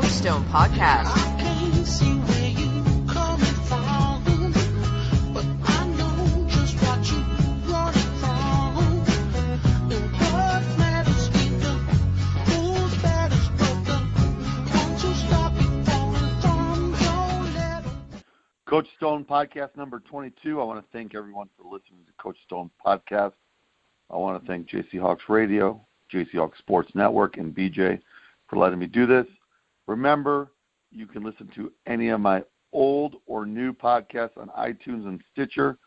Coach Stone Podcast. Coach Stone Podcast number 22. I want to thank everyone for listening to Coach Stone Podcast. I want to thank JC Hawks Radio, JC Hawks Sports Network, and BJ for letting me do this. Remember, you can listen to any of my old or new podcasts on iTunes and Stitcher,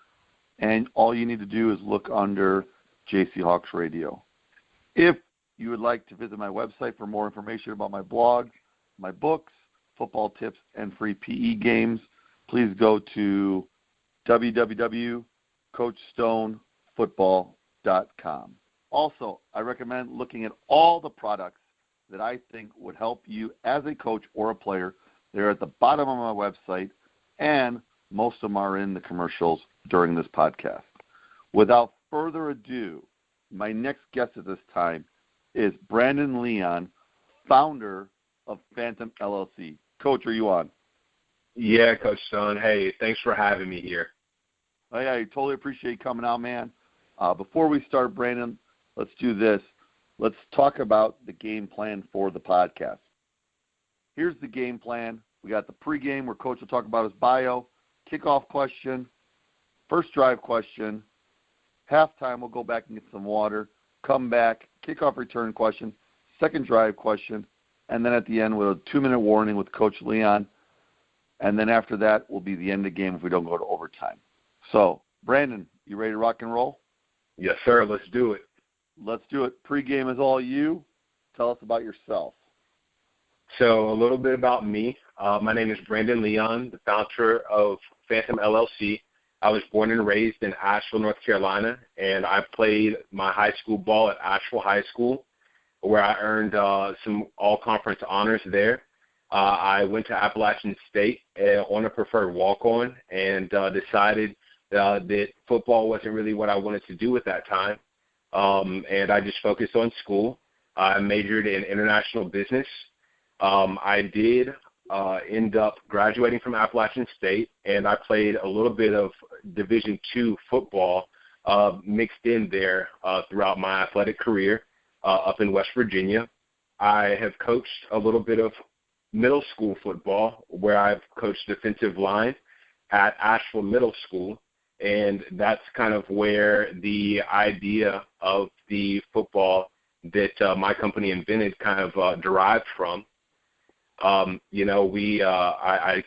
and all you need to do is look under JC Hawks Radio. If you would like to visit my website for more information about my blogs, my books, football tips, and free PE games, please go to www.coachstonefootball.com. Also, I recommend looking at all the products that I think would help you as a coach or a player. They're at the bottom of my website, and most of them are in the commercials during this podcast. Without further ado, my next guest at this time is Brandon Leon, founder of Fantom LLC. Coach, are you on? Yeah, Coach Stone. Hey, thanks for having me here. Oh, yeah, I totally appreciate you coming out, man. Before we start, Brandon, let's do this. Let's talk about the game plan for the podcast. Here's the game plan. We got the pregame where Coach will talk about his bio, kickoff question, first drive question, halftime we'll go back and get some water, come back, kickoff return question, second drive question, and then at the end with a 2-minute warning with Coach Leon. And then after that will be the end of the game if we don't go to overtime. So, Brandon, you ready to rock and roll? Yes, sir. Let's do it. Let's do it. Pre-game is all you. Tell us about yourself. So a little bit about me. My name is Brandon Leon, the founder of Fantom LLC. I was born and raised in Asheville, North Carolina, and I played my high school ball at Asheville High School, where I earned some all-conference honors there. I went to Appalachian State on a preferred walk-on and decided that football wasn't really what I wanted to do at that time. And I just focused on school. I majored in international business. I did end up graduating from Appalachian State, and I played a little bit of Division II football mixed in there throughout my athletic career up in West Virginia. I have coached a little bit of middle school football, where I've coached defensive line at Asheville Middle School, and that's kind of where the idea of the football that my company invented kind of derived from. I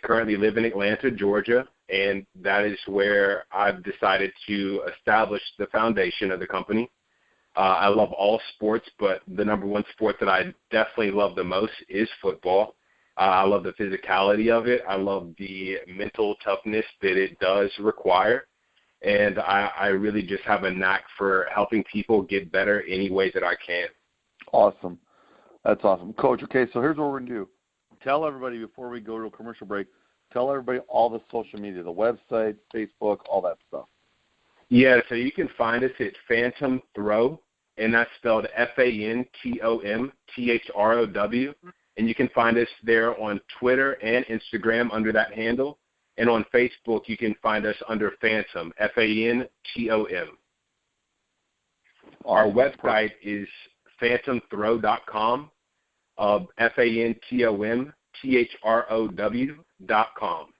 currently live in Atlanta, Georgia, and that is where I've decided to establish the foundation of the company. I love all sports, but the number one sport that I definitely love the most is football. I love the physicality of it. I love the mental toughness that it does require. And I really just have a knack for helping people get better any way that I can. Awesome. That's awesome. Coach, okay, so here's what we're going to do. Tell everybody before we go to a commercial break, tell everybody all the social media, the website, Facebook, all that stuff. Yeah, so you can find us at Fantom Throw, and that's spelled FANTOMTHROW. And you can find us there on Twitter and Instagram under that handle. And on Facebook, you can find us under Fantom, FANTOM. Our website is fantomthrow.com, FANTOMTHROW.com.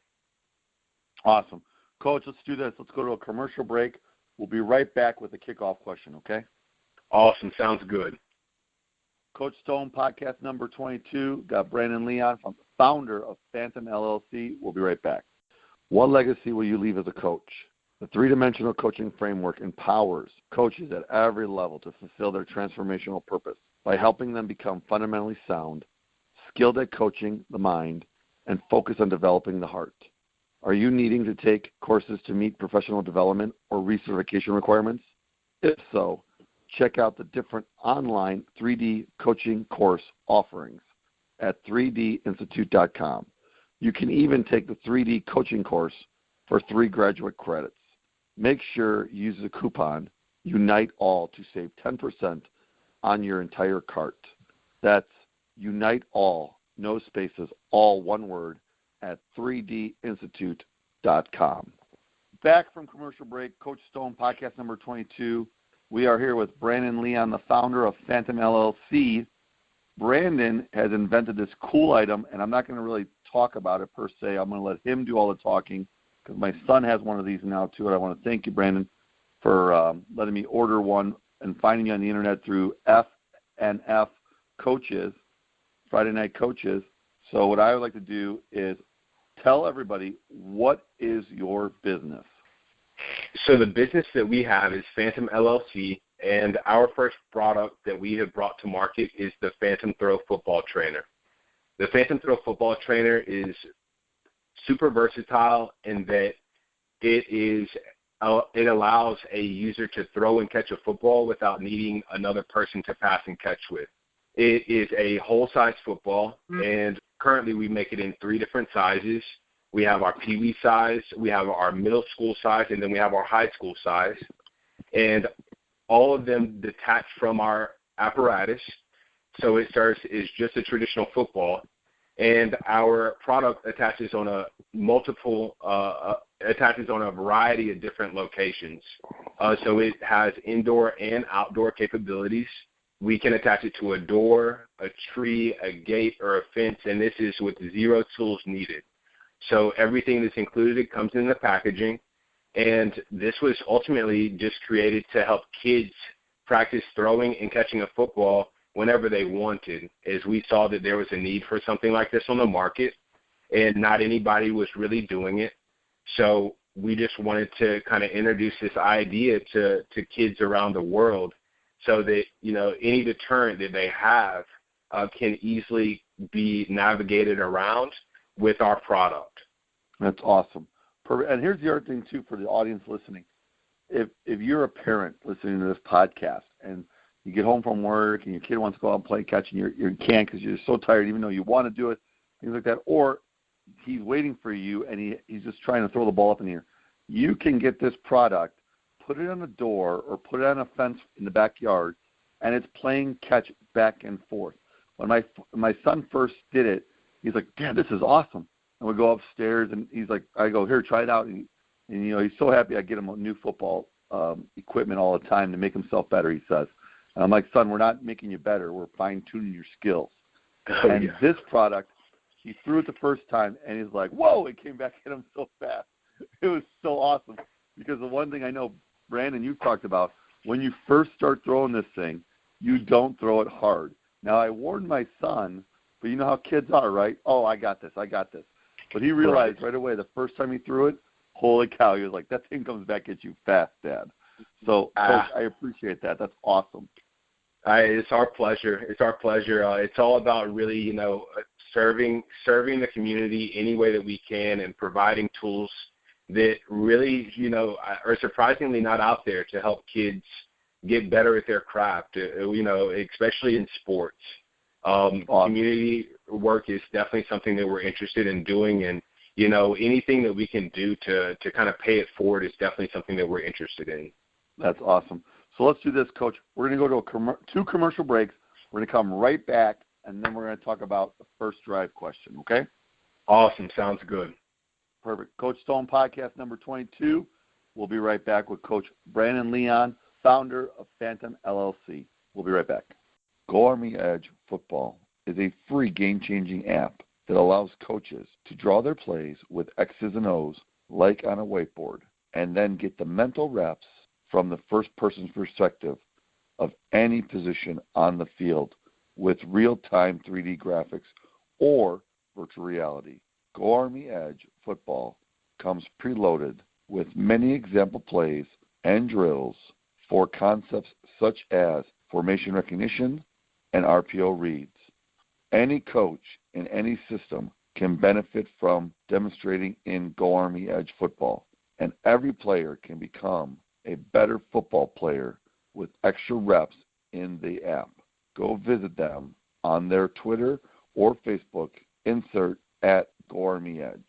Awesome. Coach, let's do this. Let's go to a commercial break. We'll be right back with a kickoff question, okay? Awesome. Sounds good. Coach Stone Podcast number 22. Got Brandon Leon, founder of Fantom LLC. We'll be right back. What legacy will you leave as a coach? The three-dimensional coaching framework empowers coaches at every level to fulfill their transformational purpose by helping them become fundamentally sound, skilled at coaching the mind, and focused on developing the heart. Are you needing to take courses to meet professional development or recertification requirements? If so, check out the different online 3D coaching course offerings at 3dinstitute.com. You can even take the 3D coaching course for 3 graduate credits. Make sure you use the coupon UNITEALL to save 10% on your entire cart. That's UNITEALL no spaces, all one word, at 3dinstitute.com. Back from commercial break, Coach Stone, podcast number 22. We are here with Brandon Leon, the founder of Fantom LLC. Brandon has invented this cool item, and I'm not going to really talk about it per se. I'm going to let him do all the talking because my son has one of these now, too, and I want to thank you, Brandon, for letting me order one and finding you on the internet through FNF Coaches, Friday Night Coaches. So what I would like to do is tell everybody, what is your business? So the business that we have is Fantom LLC, and our first product that we have brought to market is the Fantom Throw Football Trainer. The Fantom Throw Football Trainer is super versatile in that it allows a user to throw and catch a football without needing another person to pass and catch with. It is a whole-size football, and currently we make it in 3 different sizes. We have our pee-wee size, we have our middle school size, and then we have our high school size. And all of them detach from our apparatus, so it serves as just a traditional football. And our product attaches on a variety of different locations. So it has indoor and outdoor capabilities. We can attach it to a door, a tree, a gate, or a fence, and this is with 0 tools needed. So everything that's included comes in the packaging, and this was ultimately just created to help kids practice throwing and catching a football whenever they wanted, as we saw that there was a need for something like this on the market, and not anybody was really doing it. So we just wanted to kind of introduce this idea to kids around the world so that, any deterrent that they have can easily be navigated around with our product. That's awesome. Perfect. And here's the other thing, too, for the audience listening. If you're a parent listening to this podcast and you get home from work and your kid wants to go out and play catch and you can't because you're so tired even though you want to do it, things like that, or he's waiting for you and he's just trying to throw the ball up in the air, you can get this product, put it on a door or put it on a fence in the backyard, and it's playing catch back and forth. When my son first did it, he's like, Dad, this is awesome. And we go upstairs, and he's like, I go, here, try it out. And he's so happy I get him a new football equipment all the time to make himself better, he says. And I'm like, son, we're not making you better. We're fine-tuning your skills. This product, he threw it the first time, and he's like, whoa, it came back at him so fast. It was so awesome because the one thing I know, Brandon, you've talked about, when you first start throwing this thing, you don't throw it hard. Now, I warned my son, but you know how kids are, right? Oh, I got this. But he realized right away the first time he threw it, holy cow, he was like, that thing comes back at you fast, Dad. So, Coach, I appreciate that. That's awesome. It's our pleasure. It's all about really, serving the community any way that we can and providing tools that really, are surprisingly not out there to help kids get better at their craft, especially in sports. Awesome. Community work is definitely something that we're interested in doing, and, anything that we can do to kind of pay it forward is definitely something that we're interested in. That's awesome. So let's do this, Coach. We're going to go to 2 commercial breaks. We're going to come right back, and then we're going to talk about the first drive question, okay? Awesome. Sounds good. Perfect. Coach Stone, podcast number 22. We'll be right back with Coach Brandon Leon, founder of Fantom LLC. We'll be right back. Go Army Edge Football is a free game-changing app that allows coaches to draw their plays with X's and O's like on a whiteboard and then get the mental reps from the first person's perspective of any position on the field with real-time 3D graphics or virtual reality. Go Army Edge Football comes preloaded with many example plays and drills for concepts such as formation recognition and RPO reads. Any coach in any system can benefit from demonstrating in Go Army Edge Football, and every player can become a better football player with extra reps in the app. Go visit them on their Twitter or Facebook, insert at Go Army Edge.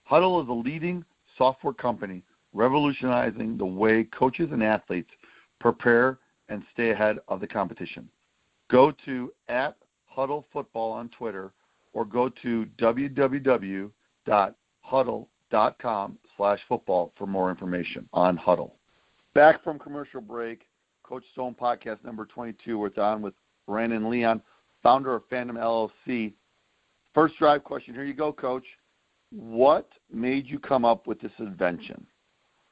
Huddle is a leading software company revolutionizing the way coaches and athletes prepare and stay ahead of the competition. Go to @Huddle Football on Twitter or go to www.huddle.com/football for more information on Huddle. Back from commercial break, Coach Stone podcast number 22. We're on with Brandon Leon, founder of Fantom LLC. First drive question. Here you go, Coach. What made you come up with this invention?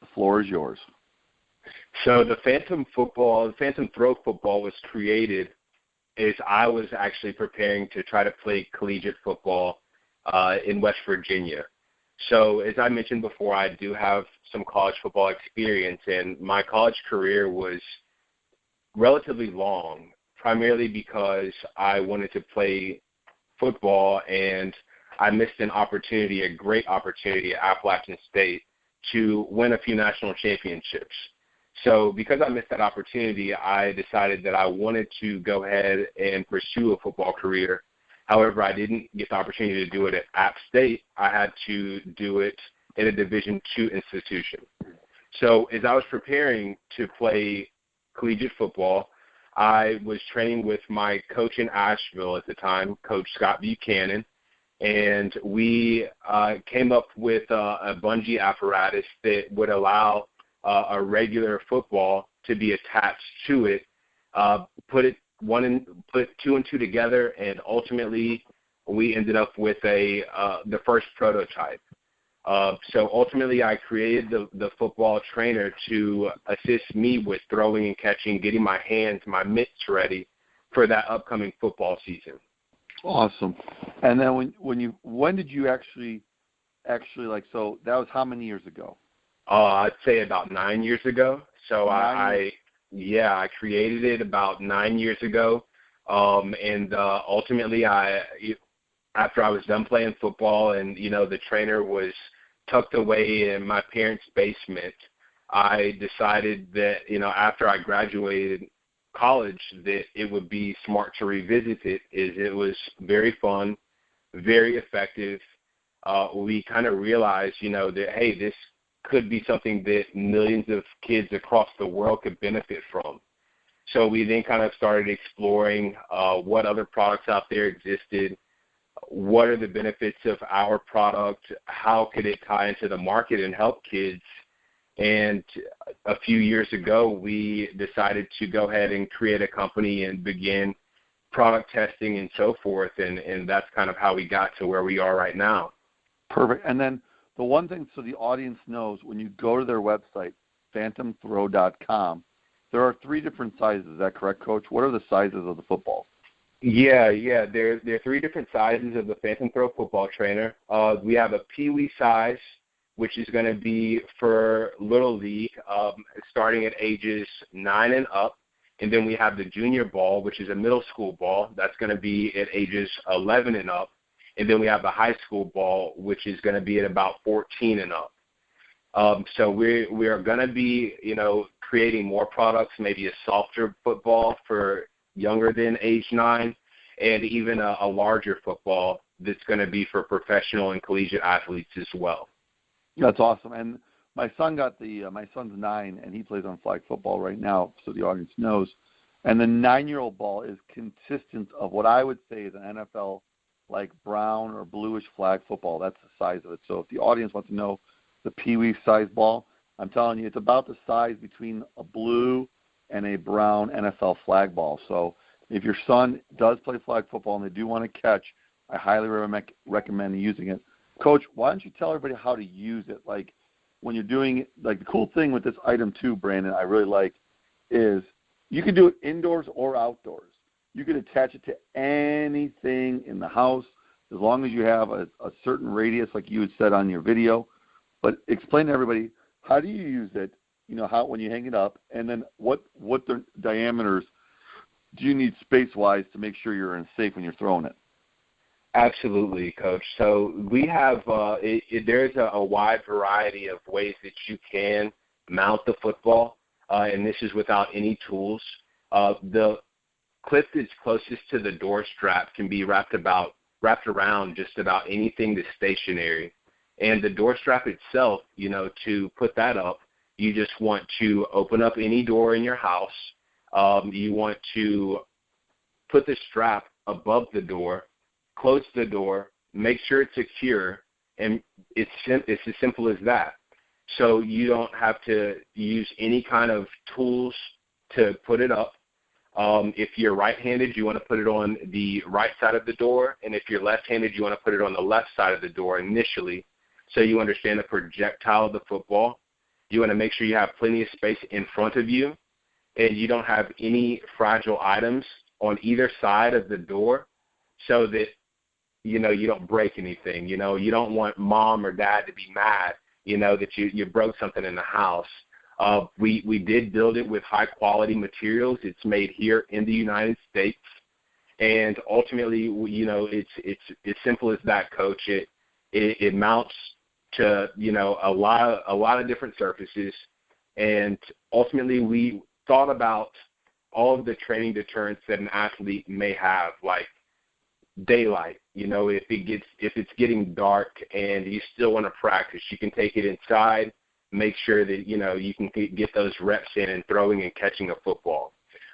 The floor is yours. So the Fantom throw football was created as I was actually preparing to try to play collegiate football in West Virginia. So as I mentioned before, I do have some college football experience, and my college career was relatively long, primarily because I wanted to play football, and I missed a great opportunity at Appalachian State to win a few national championships. So because I missed that opportunity, I decided that I wanted to go ahead and pursue a football career. However, I didn't get the opportunity to do it at App State. I had to do it in a Division II institution. So as I was preparing to play collegiate football, I was training with my coach in Asheville at the time, Coach Scott Buchanan, and we came up with a bungee apparatus that would allow a regular football to be attached to it, put two and two together, and ultimately we ended up with the first prototype. So ultimately I created the football trainer to assist me with throwing and catching, getting my mitts ready for that upcoming football season. Awesome. And then when did you actually so that was how many years ago? I'd say about 9 years ago. So I created it about 9 years ago. And ultimately after I was done playing football and, the trainer was tucked away in my parents' basement, I decided that, after I graduated college, that it would be smart to revisit it. It was very fun, very effective. We kind of realized, that, hey, this could be something that millions of kids across the world could benefit from. So we then kind of started exploring what other products out there existed, what are the benefits of our product, how could it tie into the market and help kids. And a few years ago, we decided to go ahead and create a company and begin product testing and so forth, and that's kind of how we got to where we are right now. Perfect. And then the one thing so the audience knows, when you go to their website, fantomthrow.com, there are 3 different sizes. Is that correct, Coach? What are the sizes of the footballs? Yeah. There are 3 different sizes of the Fantom Throw football trainer. We have a peewee size, which is going to be for Little League, starting at ages 9 and up. And then we have the junior ball, which is a middle school ball. That's going to be at ages 11 and up. And then we have the high school ball, which is going to be at about 14 and up. So we are going to be, creating more products, maybe a softer football for younger than age 9, and even a larger football that's going to be for professional and collegiate athletes as well. That's awesome. And my son my son's 9, and he plays on flag football right now, so the audience knows. And the 9-year-old ball is consistent of what I would say is an NFL like brown or bluish flag football. That's the size of it. So if the audience wants to know the peewee size ball, I'm telling you, it's about the size between a blue and a brown NFL flag ball. So if your son does play flag football and they do want to catch, I highly recommend using it. Coach, why don't you tell everybody how to use it? Like when you're doing it, like the cool thing with this item too, Brandon, I really like, is you can do it indoors or outdoors. You can attach it to anything in the house as long as you have a certain radius like you had said on your video. But explain to everybody, how do you use it, how when you hang it up, and then what the diameters do you need space-wise to make sure you're safe when you're throwing it? Absolutely, Coach. So we have there's a wide variety of ways that you can mount the football, and this is without any tools. The clip that's closest to the door strap can be wrapped around just about anything that's stationary. And the door strap itself, to put that up, you just want to open up any door in your house. You want to put the strap above the door, close the door, make sure it's secure, and it's as simple as that. So you don't have to use any kind of tools to put it up. If you're right-handed, you want to put it on the right side of the door, and if you're left-handed, you want to put it on the left side of the door initially, so you understand the projectile of the football. You want to make sure you have plenty of space in front of you, and you don't have any fragile items on either side of the door, so that you don't break anything. You don't want mom or dad to be mad, that you broke something in the house. We did build it with high quality materials. It's made here in the United States, and ultimately, it's as simple as that, Coach. It mounts to a lot of different surfaces, and ultimately we thought about all of the training deterrents that an athlete may have, like daylight. If it's getting dark and you still want to practice, you can take it inside. Make sure that, you can get those reps in throwing and catching a football.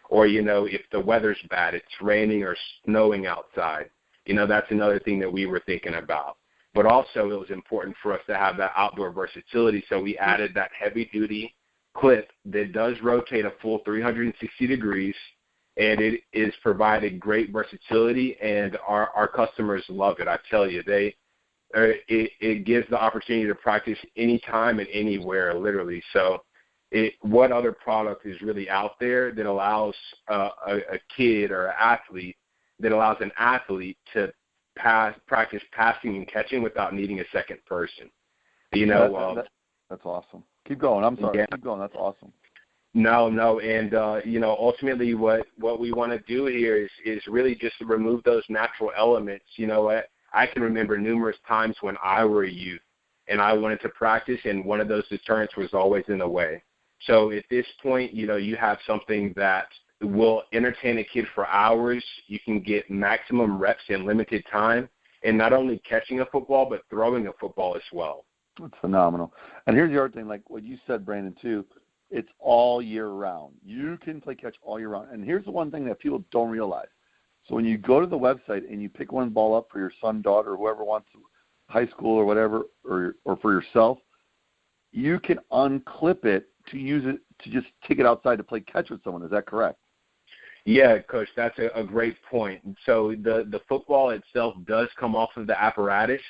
Or, if the weather's bad, it's raining or snowing outside, that's another thing that we were thinking about. But also it was important for us to have that outdoor versatility, so we added that heavy-duty clip that does rotate a full 360 degrees, and it is provided great versatility, and our customers love it. I tell you, it gives the opportunity to practice anytime and anywhere, literally. So what other product is really out there that allows a kid or an athlete, that allows an athlete to practice passing and catching without needing a second person? That's awesome. Keep going. I'm sorry. Yeah. Keep going. That's awesome. No, and ultimately, what we want to do here is really just to remove those natural elements. I can remember numerous times when I were a youth and I wanted to practice, and one of those deterrents was always in the way. So at this point, you have something that will entertain a kid for hours. You can get maximum reps in limited time, and not only catching a football, but throwing a football as well. That's phenomenal. And here's the other thing, like what you said, Brandon, too. It's all year round. You can play catch all year round. And here's the one thing that people don't realize. So when you go to the website and you pick one ball up for your son, daughter, whoever wants to, high school or whatever, or for yourself, you can unclip it to use it to just take it outside to play catch with someone. Is that correct? Yeah, Coach, that's a great point. So the football itself does come off of the apparatus.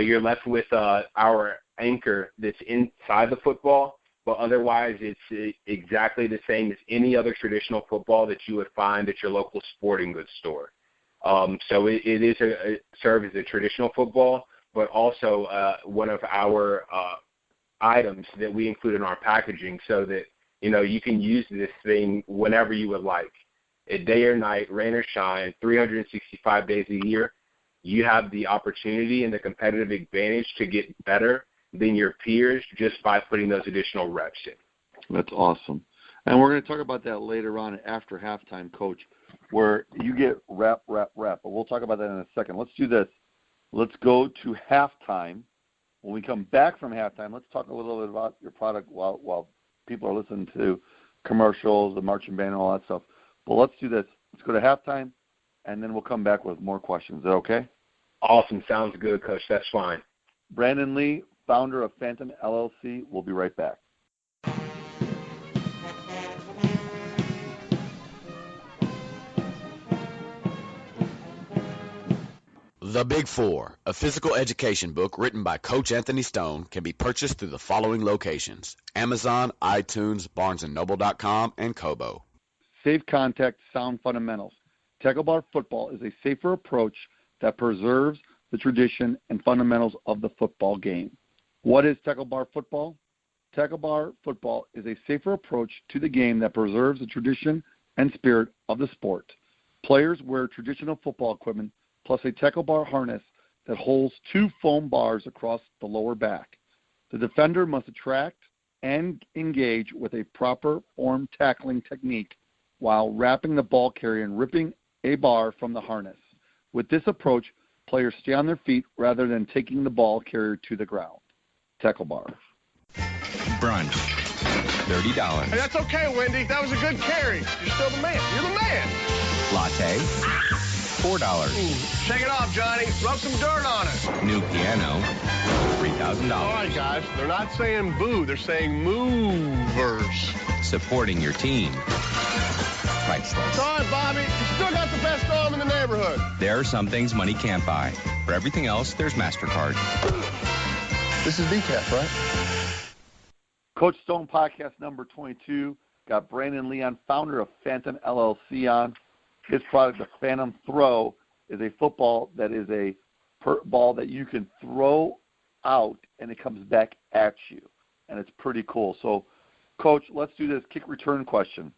You're left with our anchor that's inside the football, but otherwise it's exactly the same as any other traditional football that you would find at your local sporting goods store. So it is serve as a traditional football, but also one of our items that we include in our packaging, so that you can use this thing whenever you would like, day or night, rain or shine, 365 days a year. You have the opportunity and the competitive advantage to get better than your peers just by putting those additional reps in. That's awesome. And we're going to talk about that later on after halftime, Coach, where you get rep. But we'll talk about that in a second. Let's do this. Let's go to halftime. When we come back from halftime, let's talk a little bit about your product while people are listening to commercials, the marching band, and all that stuff. But let's do this. Let's go to halftime, and then we'll come back with more questions. Is that okay? Awesome. Sounds good, Coach. That's fine. Brandon Lee, founder of Fantom LLC. We'll be right back. The Big Four, a physical education book written by Coach Anthony Stone, can be purchased through the following locations: Amazon, iTunes, BarnesandNoble.com, and Kobo. Safe contact, sound fundamentals. Tackle bar football is a safer approach that preserves the tradition and fundamentals of the football game. What is tackle bar football? Tackle bar football is a safer approach to the game that preserves the tradition and spirit of the sport. Players wear traditional football equipment plus a tackle bar harness that holds 2 foam bars across the lower back. The defender must attract and engage with a proper form tackling technique while wrapping the ball carrier and ripping a bar from the harness. With this approach, players stay on their feet rather than taking the ball carrier to the ground. Tackle bar. Brunch, $30. Hey, that's okay, Wendy. That was a good carry. You're still the man. You're the man. Latte, $4. Shake it off, Johnny. Rub some dirt on it. New piano, $3,000. All right, guys. They're not saying boo. They're saying movers. Supporting your team, priceless. Sorry, Bobby. You still got the best arm in the neighborhood. There are some things money can't buy. For everything else, there's MasterCard. This is decaf, right? Coach Stone podcast number 22. Got Brandon Leon, founder of Fantom LLC on. His product, the Fantom Throw, is a football that is a ball that you can throw out and it comes back at you. And it's pretty cool. So, Coach, let's do this kick return question.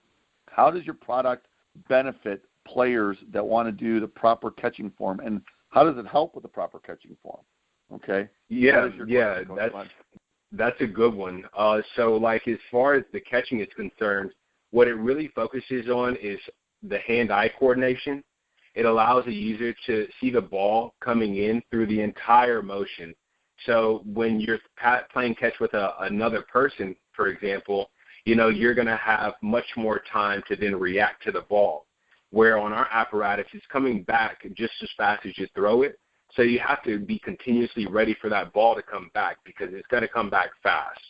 How does your product benefit players that want to do the proper catching form? And how does it help with the proper catching form? Okay? Yeah, that's a good one. So, like, as far as the catching is concerned, what it really focuses on is the hand-eye coordination. It allows the user to see the ball coming in through the entire motion. So when you're playing catch with another person, for example, you're going to have much more time to then react to the ball, where on our apparatus, it's coming back just as fast as you throw it. So you have to be continuously ready for that ball to come back because it's going to come back fast.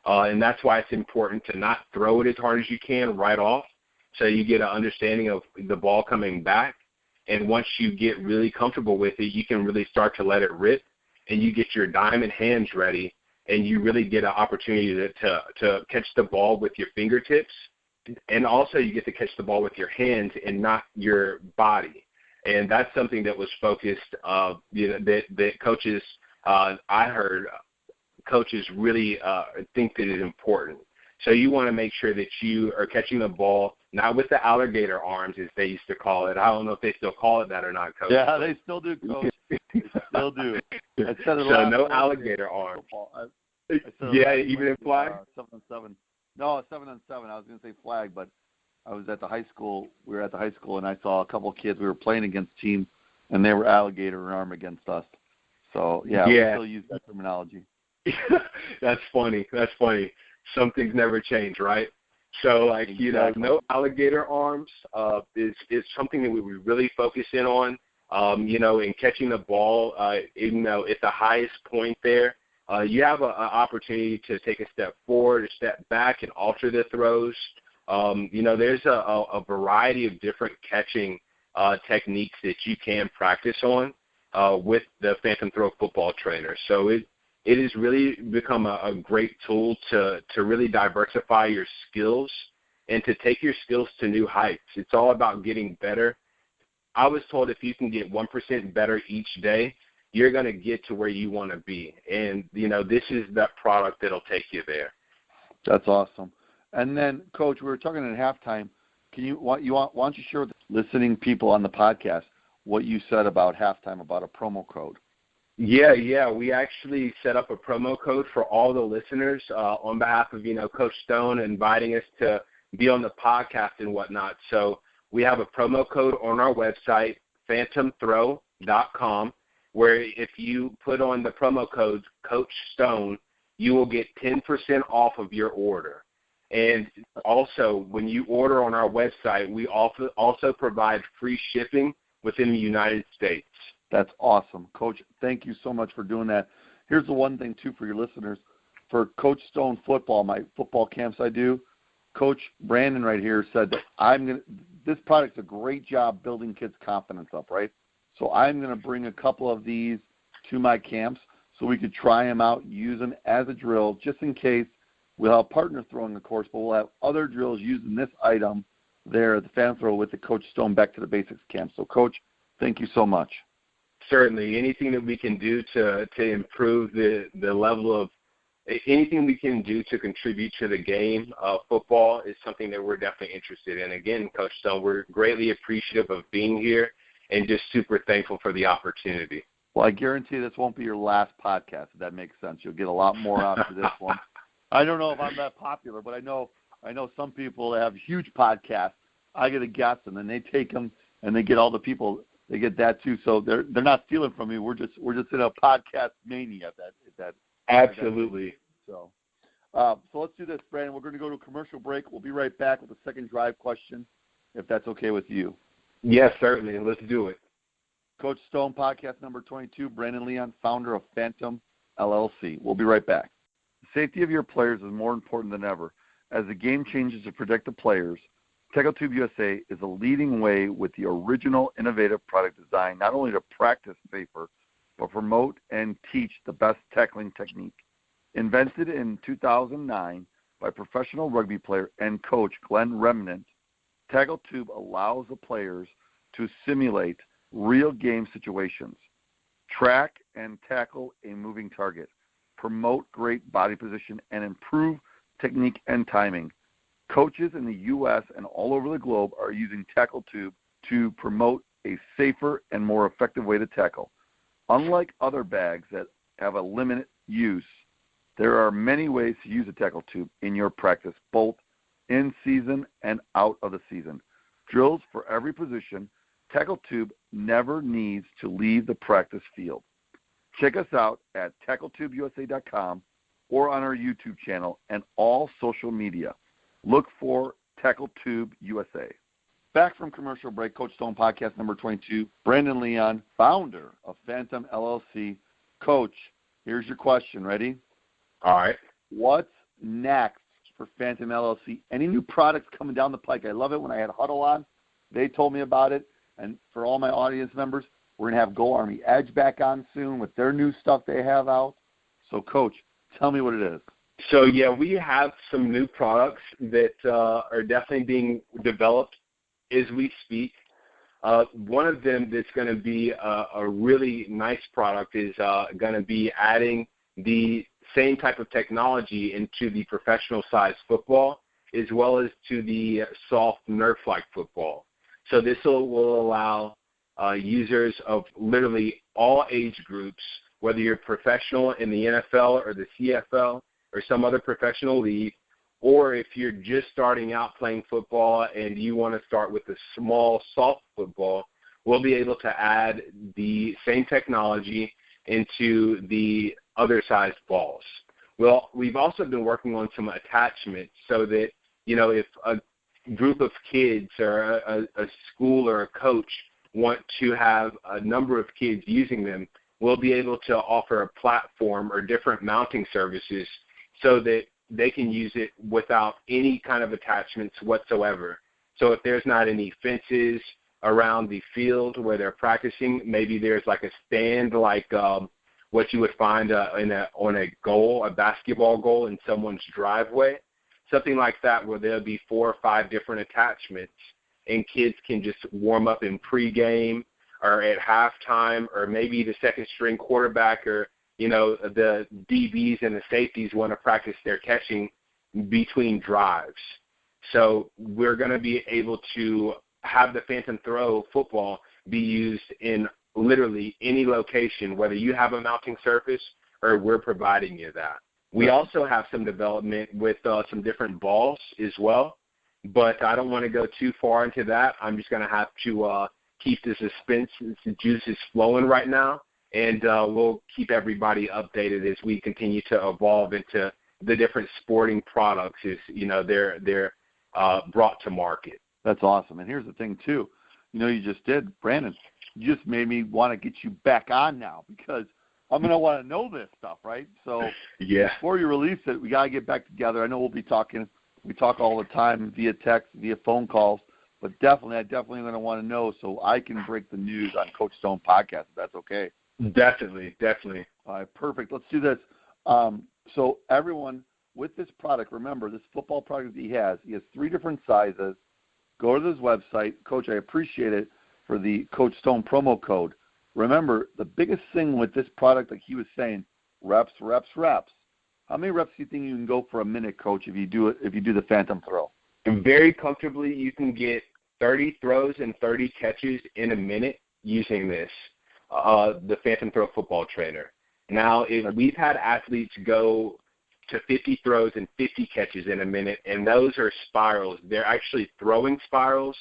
And that's why it's important to not throw it as hard as you can right off, so you get an understanding of the ball coming back. And once you get really comfortable with it, you can really start to let it rip, and you get your diamond hands ready, and you really get an opportunity to catch the ball with your fingertips. And also you get to catch the ball with your hands and not your body. And that's something that was focused, that coaches, I heard coaches really think that is important. So you want to make sure that you are catching the ball, not with the alligator arms, as they used to call it. I don't know if they still call it that or not, Coach. Yeah, they still do, Coach. They still do. So no alligator arms. Yeah, even in flag? 7-on-7. No, 7-on-7. I was going to say flag, but I was at the high school. We were at the high school, and I saw a couple of kids. We were playing against a team, and they were alligator arm against us. So, yeah. We still use that terminology. That's funny. Some things never change, right? So, like, exactly. No alligator arms is something that we really focus in on, in catching the ball, at the highest point there. You have an opportunity to take a step forward, a step back, and alter the throws. There's a variety of different catching techniques that you can practice on with the Fantom Throw football trainer. So it has really become a great tool to really diversify your skills and to take your skills to new heights. It's all about getting better. I was told if you can get 1% better each day, you're going to get to where you want to be. And, this is that product that'll take you there. That's awesome. And then, Coach, we were talking at halftime. Why don't you share with the listening people on the podcast what you said about halftime about a promo code? Yeah. We actually set up a promo code for all the listeners on behalf of, Coach Stone inviting us to be on the podcast and whatnot. So we have a promo code on our website, fantomthrow.com, where if you put on the promo code Coach Stone, you will get 10% off of your order. And also, when you order on our website, we also provide free shipping within the United States. That's awesome. Coach, thank you so much for doing that. Here's the one thing, too, for your listeners. For Coach Stone football, my football camps I do, Coach Brandon right here said that this product's a great job building kids' confidence up, right? So I'm going to bring a couple of these to my camps so we could try them out, use them as a drill, just in case. We'll have partner throwing, of course, but we'll have other drills using this item there at the Fantom Throw with the Coach Stone Back to the Basics camp. So, Coach, thank you so much. Certainly. Anything that we can do to improve the level of anything we can do to contribute to the game of football is something that we're definitely interested in. Again, Coach Stone, we're greatly appreciative of being here and just super thankful for the opportunity. Well, I guarantee this won't be your last podcast, if that makes sense. You'll get a lot more out of this one. I don't know if I'm that popular, but I know some people that have huge podcasts. I get a guest, and then they take them, and they get all the people. They get that too. So they're not stealing from me. We're just in a podcast mania. That absolutely. So let's do this, Brandon. We're going to go to a commercial break. We'll be right back with the second drive question, if that's okay with you. Yes, certainly. Let's do it. Coach Stone, podcast number 22, Brandon Leon, founder of Fantom LLC. We'll be right back. The safety of your players is more important than ever. As the game changes to protect the players, Tackle Tube USA is a leading way with the original innovative product design, not only to practice safer, but promote and teach the best tackling technique. Invented in 2009 by professional rugby player and coach Glenn Remnant, Tackle Tube allows the players to simulate real game situations, track and tackle a moving target, promote great body position, and improve technique and timing. Coaches in the U.S. and all over the globe are using Tackle Tube to promote a safer and more effective way to tackle. Unlike other bags that have a limited use, there are many ways to use a Tackle Tube in your practice, both in season and out of the season. Drills for every position. Tackle Tube never needs to leave the practice field. Check us out at TackleTubeUSA.com or on our YouTube channel and all social media. Look for Tackle Tube USA. Back from commercial break, Coach Stone podcast number 22, Brandon Leon, founder of Fantom LLC. Coach, here's your question. Ready? All right. What's next for Fantom LLC? Any new products coming down the pike? I love it when I had Huddle on. They told me about it. And for all my audience members, we're going to have Go Army Edge back on soon with their new stuff they have out. So, Coach, tell me what it is. So, yeah, we have some new products that are definitely being developed as we speak. One of them that's going to be a really nice product is going to be adding the same type of technology into the professional size football as well as to the soft Nerf-like football. So this will allow users of literally all age groups, whether you're professional in the NFL or the CFL or some other professional league, or if you're just starting out playing football and you want to start with a small soft football, we'll be able to add the same technology into the other sized balls. Well, we've also been working on some attachments so that, you know, if a group of kids or a school or a coach want to have a number of kids using them, we'll be able to offer a platform or different mounting services so that they can use it without any kind of attachments whatsoever. So if there's not any fences around the field where they're practicing, maybe there's like a stand like what you would find on a goal, a basketball goal in someone's driveway, something like that where there'll be 4 or 5 different attachments and kids can just warm up in pregame or at halftime, or maybe the second string quarterback or, you know, the DBs and the safeties want to practice their catching between drives. So we're going to be able to have the Fantom Throw football be used in literally any location, whether you have a mounting surface or we're providing you that. We also have some development with some different balls as well, but I don't want to go too far into that. I'm just going to have to keep the suspense and the juices flowing right now, and we'll keep everybody updated as we continue to evolve into the different sporting products as, you know, they're brought to market. That's awesome. And here's the thing, too. You know, you just did, Brandon, you just made me want to get you back on now because I'm going to want to know this stuff, right? So yeah, before you release it, we got to get back together. I know we'll be talking. We talk all the time via text, via phone calls, but I definitely going to want to know so I can break the news on Coach Stone podcast, if that's okay. Definitely. All right, perfect. Let's do this. So everyone, with this product, remember, this football product that he has 3 different sizes. Go to this website. Coach, I appreciate it for the Coach Stone promo code. Remember, the biggest thing with this product, like he was saying, reps. How many reps do you think you can go for a minute, Coach, if you do the Fantom Throw? And very comfortably, you can get 30 throws and 30 catches in a minute using this, the Fantom Throw football trainer. Now, if we've had athletes go to 50 throws and 50 catches in a minute, and those are spirals. They're actually throwing spirals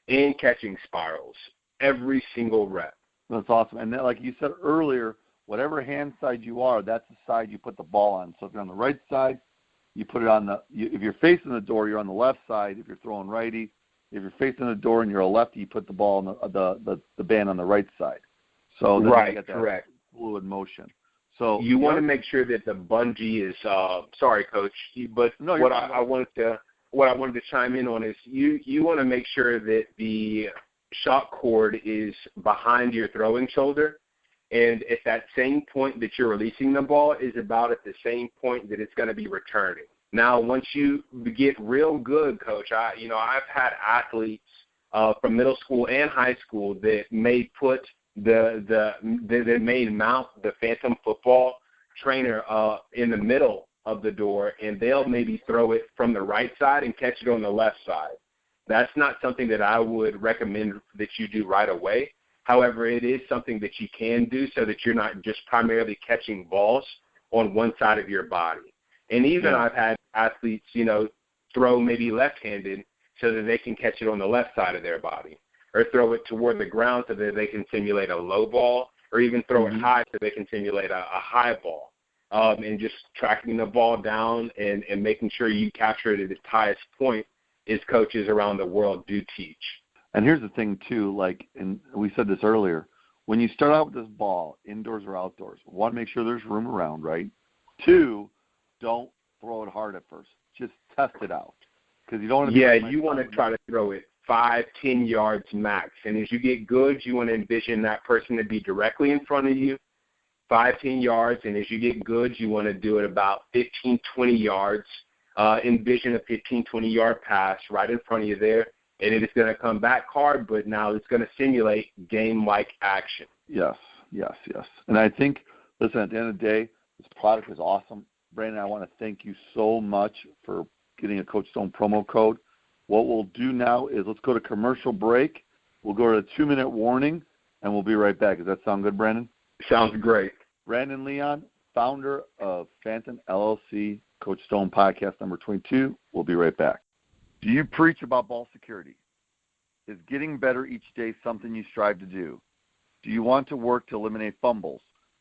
and catching spirals every single rep. That's awesome. And then, like you said earlier, whatever hand side you are, that's the side you put the ball on. So if you're on the right side, you put it on if you're facing the door, you're on the left side. If you're throwing righty, If you're facing the door and you're a lefty, you put the ball on the band on the right side. So then right, you get that correct. fluid motion. So you want to make sure that the bungee is. Sorry, Coach, but no, what I wanted to chime in on is you want to make sure that the shot cord is behind your throwing shoulder, and at that same point that you're releasing the ball is about at the same point that it's going to be returning. Now, once you get real good, Coach, I've had athletes from middle school and high school that may put that may mount the Fantom football trainer in the middle of the door, and they'll maybe throw it from the right side and catch it on the left side. That's not something that I would recommend that you do right away. However, it is something that you can do so that you're not just primarily catching balls on one side of your body. And even I've had athletes, throw maybe left-handed so that they can catch it on the left side of their body, or throw it toward the ground so that they can simulate a low ball, or even throw it high so they can simulate a high ball. And just tracking the ball down and making sure you capture it at its highest point is coaches around the world do teach. And here's the thing, too, and we said this earlier, when you start out with this ball, indoors or outdoors, one, make sure there's room around, right? Two, don't throw it hard at first. Just test it out. Because you don't want to you want to try to throw it 5-10 yards max. And as you get good, you want to envision that person to be directly in front of you, 5-10 yards. And as you get good, you want to do it about 15-20 yards. Envision a 15-20-yard pass right in front of you there. And it is going to come back hard, but now it's going to simulate game-like action. Yes. And I think, listen, at the end of the day, this product is awesome. Brandon, I want to thank you so much for getting a Coach Stone promo code. What we'll do now is let's go to commercial break. We'll go to a 2-minute warning, and we'll be right back. Does that sound good, Brandon? Sounds great. Brandon Leon, founder of Fantom LLC, Coach Stone podcast number 22. We'll be right back. Do you preach about ball security? Is getting better each day something you strive to do? Do you want to work to eliminate fumbles?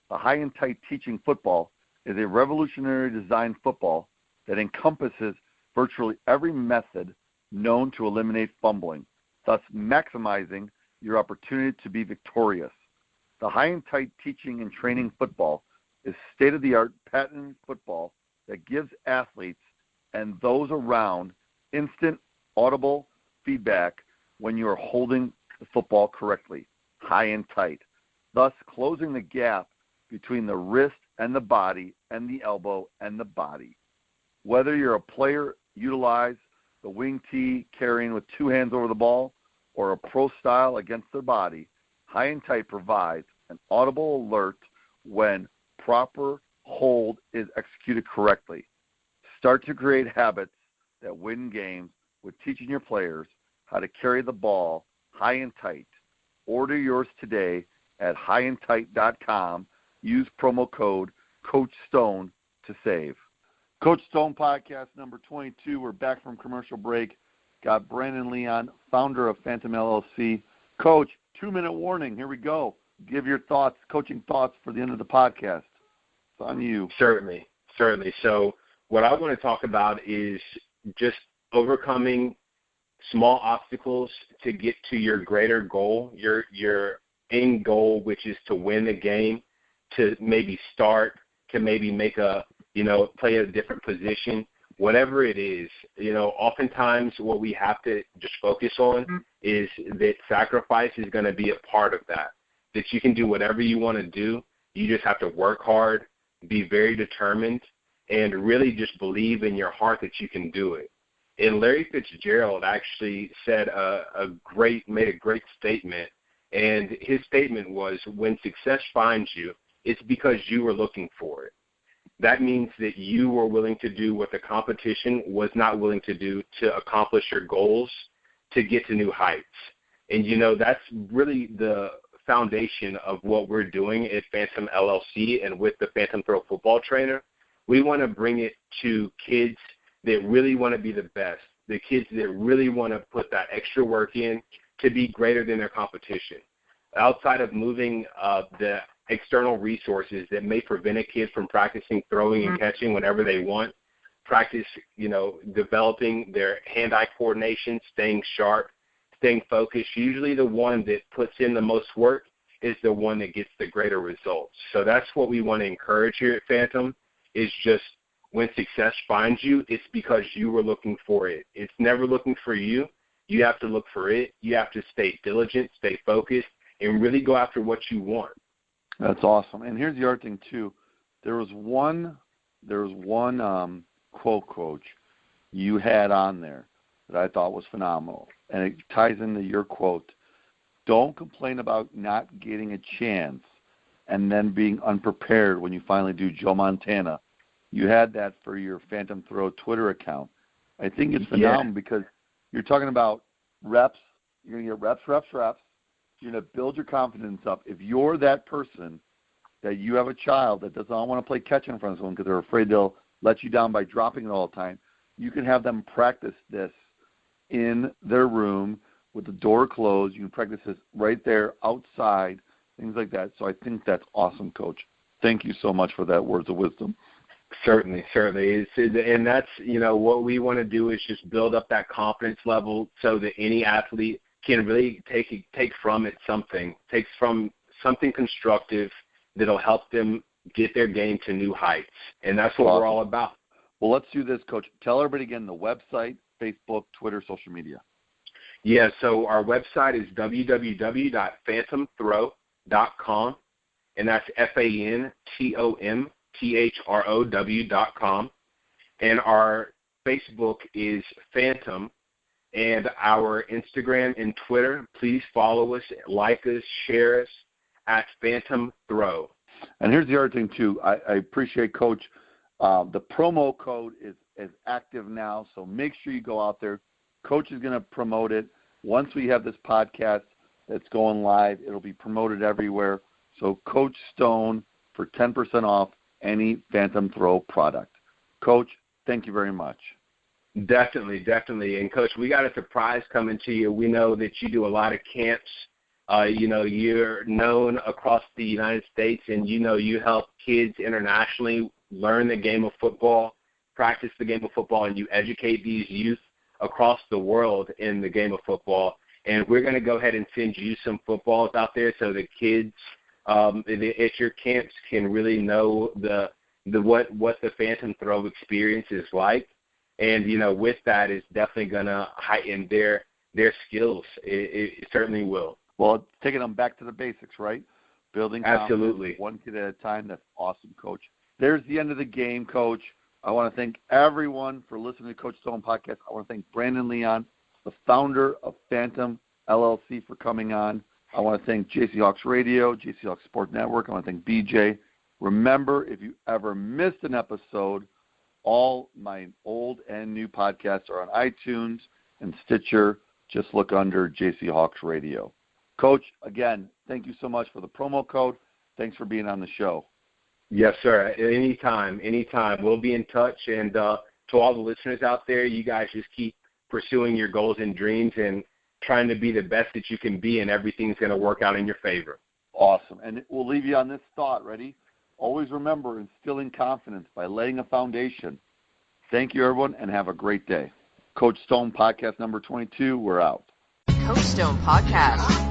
The High and Tight Teaching Football is a revolutionary design football that encompasses virtually every method known to eliminate fumbling, thus maximizing your opportunity to be victorious. The High and Tight Teaching and Training Football is state-of-the-art patented football that gives athletes and those around instant, audible feedback when you are holding the football correctly, high and tight, thus closing the gap between the wrist and the body and the elbow and the body. Whether you're a player, utilize the wing tee carrying with two hands over the ball, or a pro style against their body, High and Tight provides an audible alert when proper hold is executed correctly. Start to create habits that win games with teaching your players how to carry the ball high and tight. Order yours today at highandtight.com. Use promo code Coach Stone to save. Coach Stone podcast number 22. We're back from commercial break. Got Brandon Leon, founder of Fantom LLC. Coach, 2-minute warning. Here we go. Give your thoughts, coaching thoughts for the end of the podcast. It's on you. Certainly. So what I want to talk about is just overcoming small obstacles to get to your greater goal, your end goal, which is to win the game, to maybe start, to maybe make play a different position, whatever it is. Oftentimes what we have to just focus on is that sacrifice is going to be a part of that you can do whatever you want to do. You just have to work hard, be very determined, and really just believe in your heart that you can do it. And Larry Fitzgerald actually made a great statement, and his statement was, when success finds you, it's because you were looking for it. That means that you were willing to do what the competition was not willing to do to accomplish your goals, to get to new heights. And, that's really the foundation of what we're doing at Fantom LLC and with the Fantom Throw Football Trainer. We want to bring it to kids that really want to be the best, the kids that really want to put that extra work in to be greater than their competition. Outside of moving the external resources that may prevent a kid from practicing throwing and catching whenever they want, practice, developing their hand-eye coordination, staying sharp, staying focused. Usually the one that puts in the most work is the one that gets the greater results. So that's what we want to encourage here at Fantom, is just when success finds you, it's because you were looking for it. It's never looking for you. You have to look for it. You have to stay diligent, stay focused, and really go after what you want. That's awesome. And here's the other thing, too. There was one quote, Coach, you had on there that I thought was phenomenal, and it ties into your quote. Don't complain about not getting a chance and then being unprepared when you finally do Joe Montana. You had that for your Fantom Throw Twitter account. I think it's phenomenal because you're talking about reps. You're going to get reps. You're going to build your confidence up. If you're that person that you have a child that doesn't want to play catch in front of someone because they're afraid they'll let you down by dropping it all the time, you can have them practice this in their room with the door closed. You can practice this right there outside, things like that. So I think that's awesome, Coach. Thank you so much for that words of wisdom. Certainly. And that's, what we want to do is just build up that confidence level so that any athlete can really take from it something constructive that'll help them get their game to new heights. And that's what we're all about. Well, let's do this, Coach. Tell everybody again the website, Facebook, Twitter, social media. Yeah, so our website is www.fantomthrow.com, and that's FANTOMTHROW.com. And our Facebook is Fantom, and our Instagram and Twitter, please follow us, like us, share us at Fantom Throw. And here's the other thing, too. I appreciate, Coach. The promo code is active now, so make sure you go out there. Coach is going to promote it. Once we have this podcast that's going live, it'll be promoted everywhere. So Coach Stone for 10% off any Fantom Throw product. Coach, thank you very much. Definitely. And, Coach, we got a surprise coming to you. We know that you do a lot of camps. You're known across the United States, and, you help kids internationally learn the game of football, practice the game of football, and you educate these youth across the world in the game of football. And we're going to go ahead and send you some footballs out there so the kids at your camps can really know what the Fantom Throw experience is like. And, with that, it's definitely going to heighten their skills. It certainly will. Well, taking them back to the basics, right? Building absolutely one kid at a time. That's awesome, Coach. There's the end of the game, Coach. I want to thank everyone for listening to Coach Stone Podcast. I want to thank Brandon Leon, the founder of Fantom LLC, for coming on. I want to thank JC Hawks Radio, JC Hawks Sport Network. I want to thank BJ. Remember, if you ever missed an episode, all my old and new podcasts are on iTunes and Stitcher. Just look under JC Hawks Radio. Coach, again, thank you so much for the promo code. Thanks for being on the show. Yes, sir. Anytime. We'll be in touch. And to all the listeners out there, you guys just keep pursuing your goals and dreams and trying to be the best that you can be, and everything's going to work out in your favor. Awesome. And we'll leave you on this thought. Ready? Always remember instilling confidence by laying a foundation. Thank you, everyone, and have a great day. Coach Stone Podcast number 22, we're out. Coach Stone Podcast.